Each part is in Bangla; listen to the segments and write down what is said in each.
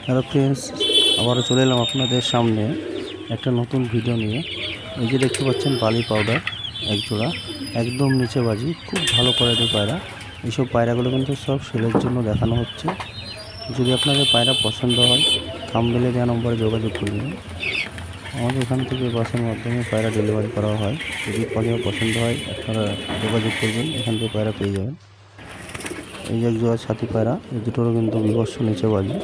হ্যালো ফ্রেন্ডস, আবারও চলে এলাম আপনাদের সামনে একটা নতুন ভিডিও নিয়ে। এই যে দেখতে পাচ্ছেন বালি পাউডার এক জোড়া, একদম নিচে বাজি, খুব ভালো কোয়ালিটির পায়রা। এইসব পায়রাগুলো কিন্তু সব সেলের জন্য দেখানো হচ্ছে। যদি আপনাদের পায়রা পছন্দ হয়, থাম্বনেলে দেওয়া নম্বরে যোগাযোগ করবেন। আমাদের এখান থেকে বাসের মাধ্যমে পায়রা ডেলিভারি করা হয়। যদি পায়রা পছন্দ হয় আপনারা যোগাযোগ করবেন, এখান থেকে পায়রা পেয়ে যাবেন। এই যে এক জোড়া ছাতি পায়রা, এই দুটোরও কিন্তু বিভৎস নিচে বাজি।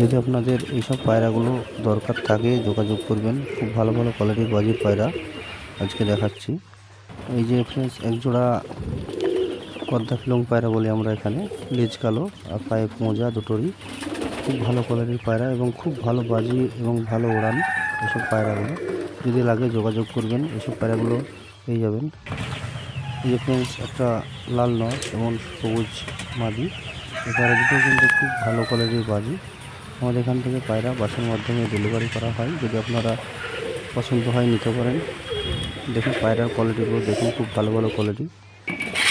যদি আপনাদের এইসব পায়রাগুলো দরকার থাকে যোগাযোগ করবেন। খুব ভালো ভালো কোয়ালিটির বাজির পায়রা আজকে দেখাচ্ছি। এই যে ফ্রেন্ডস একজোড়া পদ্মা ফিলং পায়রা বলি আমরা এখানে, লেজ কালো আর পায়ে মোজা দুটোরই। খুব ভালো কোয়ালিটির পায়রা এবং খুব ভালো বাজি এবং ভালো ওড়ান এসব পায়রাগুলো। যদি লাগে যোগাযোগ করবেন, এসব পায়রাগুলো পেয়ে যাবেন। এই যে ফ্রেন্ডস একটা লাল নর এবং সবুজ মাদি, এই পায়রা দুটো কিন্তু খুব ভালো কোয়ালিটির বাজি। আমাদের এখান থেকে পায়রা বাসের মাধ্যমে ডেলিভারি করা হয়। যদি আপনারা পছন্দ হয় নিতে পারেন। দেখুন পায়রার কোয়ালিটিগুলো দেখুন, খুব ভালো ভালো কোয়ালিটি।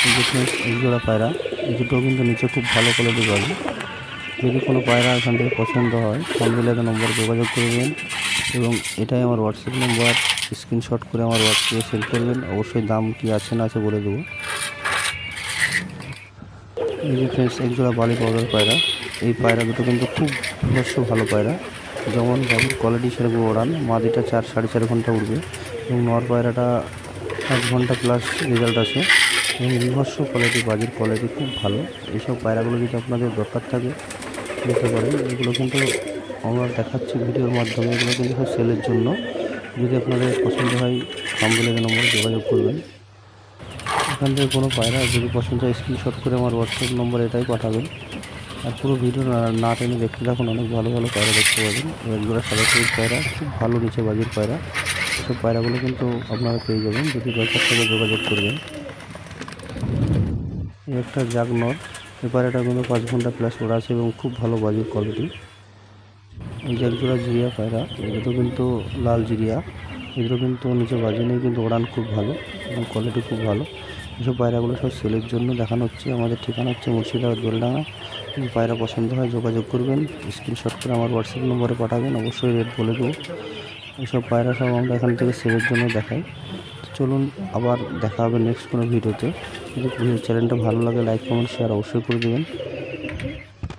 এই যে ফ্রেন্ডস এই জোড়া পায়রা, এই দুটো কিন্তু নিচে খুব ভালো কোয়ালিটি বাজি। যদি কোনো পায়রা এখান থেকে পছন্দ হয়, থাম্বনেলে নম্বরে যোগাযোগ করবেন এবং এটাই আমার হোয়াটসঅ্যাপ নম্বর। স্ক্রিনশট করে আমার হোয়াটসঅ্যাপে সেন্ড করবেন। অবশ্যই দাম কি আছে না আছে বলে দেবো। এই যে ফ্রেন্ডস এক জোড়া বালি পাউডার পায়রা, এই পায়রা দুটো কিন্তু খুব বিভৎস ভালো পায়রা। যেমন বাবুর কোয়ালিটি সেরকম ওড়ান, মাদিটা 4-4.5 ঘন্টা উঠবে এবং নর পায়রাটা 1 ঘন্টা প্লাস রেজাল্ট আছে এবং বিভৎস কোয়ালিটি, বাজির কোয়ালিটি খুব ভালো। এইসব পায়রাগুলো যদি আপনাদের দরকার থাকে নিতে পারেন। এগুলো কিন্তু আমরা দেখাচ্ছি ভিডিওর মাধ্যমে, এগুলো কিন্তু সব সেলের জন্য। যদি আপনাদের পছন্দ হয় থাম্বনেলে নম্বরে যোগাযোগ করবেন। এখান থেকে কোনো পায়রা যদি পছন্দ হয় স্ক্রিনশট করে আমার হোয়াটসঅ্যাপ নম্বর এটাই পাঠাবেন। আর পুরো ভিডিও না টেনে দেখতে থাকুন, অনেক ভালো ভালো পায়রা দেখতে পাবেন। একজোড়া সাদা সবুজ পায়রা, খুব ভালো নিচে বাজির পায়রা। এসব পায়রাগুলো কিন্তু আপনারা পেয়ে যাবেন, যদি দরকার থাকে যোগাযোগ করবেন। এই একটা জাগ নর, এই পায়রাটা কিন্তু 5 ঘন্টা প্লাস ওড়া আছে এবং খুব ভালো বাজির কোয়ালিটি। এই যে একজোড়া জিরিয়া পায়রা, এগুলো কিন্তু লাল জিরিয়া, এগুলো কিন্তু নিচে বাজি নেই কিন্তু ওড়ান খুব ভালো এবং কোয়ালিটি খুব ভালো। এসব পায়রাগুলো সব সেলের জন্য দেখানো হচ্ছে। আমাদের ঠিকানা হচ্ছে মুর্শিদাবাদ বেলডাঙ্গা। পায়রা পছন্দ হয় যোগাযোগ করবেন, স্ক্রিনশট করে আমার হোয়াটসঅ্যাপ নম্বরে পাঠাবেন। অবশ্যই রেট বলে দেবো। এইসব পায়রা সব আমরা এখান থেকে সেলের জন্য দেখাই। চলুন আবার দেখা হবে নেক্সট কোনো ভিডিওতে। যদি চ্যানেলটা ভালো লাগে লাইক কমেন্ট শেয়ার অবশ্যই করে দেবেন।